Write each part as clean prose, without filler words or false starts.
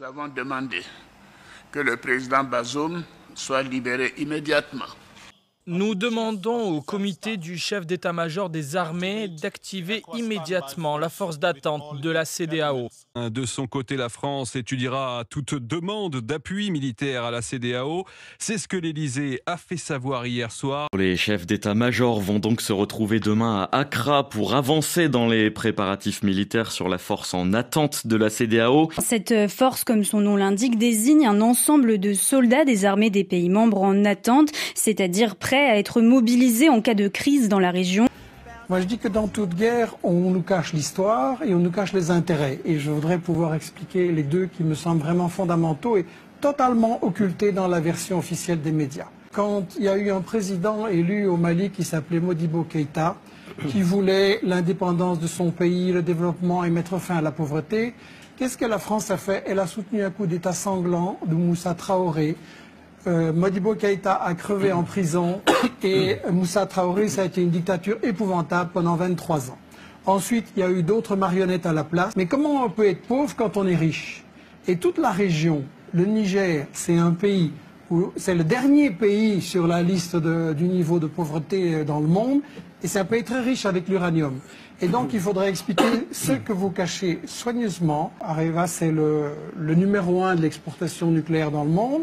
Nous avons demandé que le président Bazoum soit libéré immédiatement. Nous demandons au comité du chef d'état-major des armées d'activer immédiatement la force d'attente de la CEDEAO. De son côté, la France étudiera toute demande d'appui militaire à la CEDEAO. C'est ce que l'Élysée a fait savoir hier soir. Les chefs d'état-major vont donc se retrouver demain à Accra pour avancer dans les préparatifs militaires sur la force en attente de la CEDEAO. Cette force, comme son nom l'indique, désigne un ensemble de soldats des armées des pays membres en attente, c'est-à-dire prêts à être mobilisés en cas de crise dans la région. Moi je dis que dans toute guerre, on nous cache l'histoire et on nous cache les intérêts. Et je voudrais pouvoir expliquer les deux qui me semblent vraiment fondamentaux et totalement occultés dans la version officielle des médias. Quand il y a eu un président élu au Mali qui s'appelait Modibo Keïta, qui voulait l'indépendance de son pays, le développement et mettre fin à la pauvreté, qu'est-ce que la France a fait? Elle a soutenu un coup d'État sanglant de Moussa Traoré. Modibo Keïta a crevé en prison et Moussa Traoré, ça a été une dictature épouvantable pendant 23 ans. Ensuite, il y a eu d'autres marionnettes à la place. Mais comment on peut être pauvre quand on est riche? Et toute la région, le Niger, c'est un pays où c'est le dernier pays sur la liste du niveau de pauvreté dans le monde. Et c'est un pays très riche avec l'uranium. Et donc, il faudrait expliquer ce que vous cachez soigneusement. Areva, c'est le numéro 1 de l'exportation nucléaire dans le monde.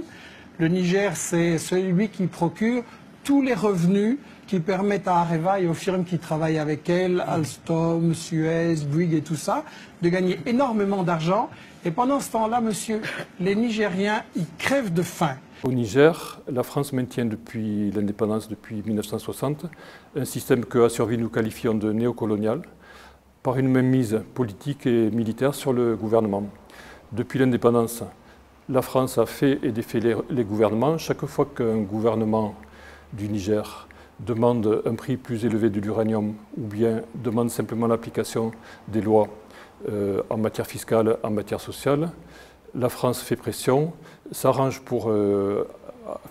Le Niger, c'est celui qui procure tous les revenus qui permettent à Areva et aux firmes qui travaillent avec elle, Alstom, Suez, Bouygues et tout ça, de gagner énormément d'argent. Et pendant ce temps-là, monsieur, les Nigériens, ils crèvent de faim. Au Niger, la France maintient depuis l'indépendance, depuis 1960, un système que à survie nous qualifions de néocolonial, par une mainmise politique et militaire sur le gouvernement. Depuis l'indépendance, la France a fait et défait les gouvernements. Chaque fois qu'un gouvernement du Niger demande un prix plus élevé de l'uranium ou bien demande simplement l'application des lois en matière fiscale, en matière sociale, la France fait pression, s'arrange pour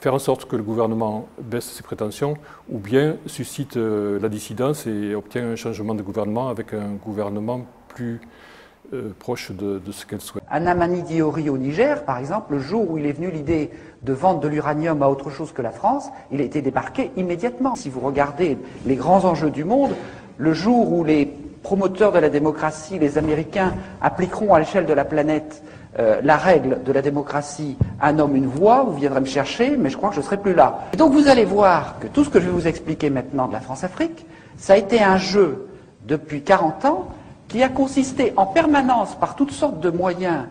faire en sorte que le gouvernement baisse ses prétentions ou bien suscite la dissidence et obtient un changement de gouvernement avec un gouvernement plus proche de ce qu'elle souhaite. Anamani Diori au Niger, par exemple, le jour où il est venu l'idée de vendre de l'uranium à autre chose que la France, il a été débarqué immédiatement. Si vous regardez les grands enjeux du monde, le jour où les promoteurs de la démocratie, les Américains, appliqueront à l'échelle de la planète la règle de la démocratie, un homme, une voix, vous viendrez me chercher, mais je crois que je ne serai plus là. Et donc vous allez voir que tout ce que je vais vous expliquer maintenant de la France-Afrique, ça a été un jeu depuis 40 ans qui a consisté en permanence, par toutes sortes de moyens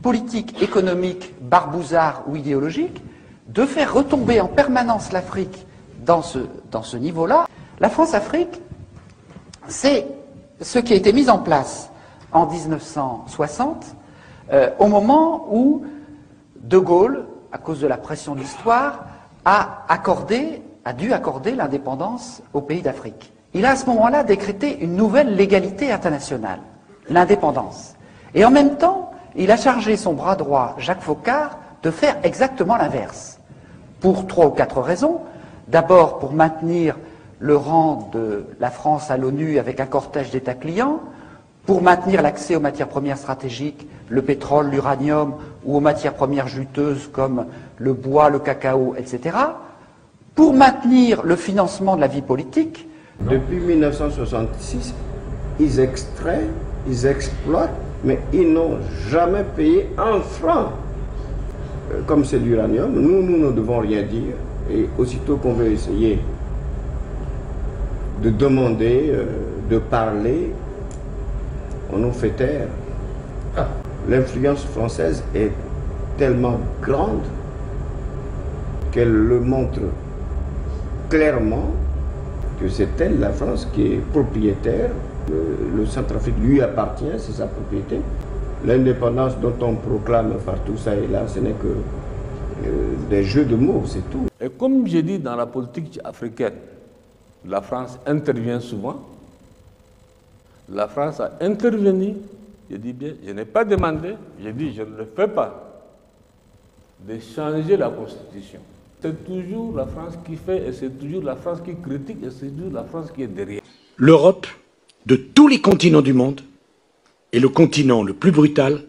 politiques, économiques, barbouzards ou idéologiques, de faire retomber en permanence l'Afrique dans ce niveau-là. La France-Afrique, c'est ce qui a été mis en place en 1960, au moment où De Gaulle, à cause de la pression de l'histoire, a dû accorder l'indépendance aux pays d'Afrique. Il a à ce moment-là décrété une nouvelle légalité internationale, l'indépendance. Et en même temps, il a chargé son bras droit, Jacques Foccart, de faire exactement l'inverse. Pour 3 ou 4 raisons. D'abord, pour maintenir le rang de la France à l'ONU avec un cortège d'États clients, pour maintenir l'accès aux matières premières stratégiques, le pétrole, l'uranium, ou aux matières premières juteuses comme le bois, le cacao, etc., pour maintenir le financement de la vie politique. Depuis 1966, ils extraient, ils exploitent, mais ils n'ont jamais payé un franc. Comme c'est l'uranium, nous ne devons rien dire. Et aussitôt qu'on veut essayer de demander, de parler, on nous fait taire. L'influence française est tellement grande qu'elle le montre clairement que c'est elle, la France, qui est propriétaire. Le Centrafrique lui appartient, c'est sa propriété. L'indépendance dont on proclame partout ça et là, ce n'est que des jeux de mots, c'est tout. Et comme j'ai dit, dans la politique africaine, la France intervient souvent. La France a intervenu, je dis bien, je n'ai pas demandé, j'ai dit je ne le fais pas, de changer la Constitution. C'est toujours la France qui fait, et c'est toujours la France qui critique, et c'est toujours la France qui est derrière. L'Europe, de tous les continents du monde, est le continent le plus brutal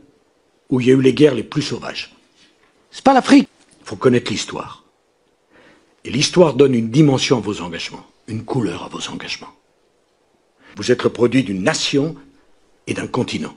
où il y a eu les guerres les plus sauvages. C'est pas l'Afrique. Il faut connaître l'histoire. Et l'histoire donne une dimension à vos engagements, une couleur à vos engagements. Vous êtes le produit d'une nation et d'un continent.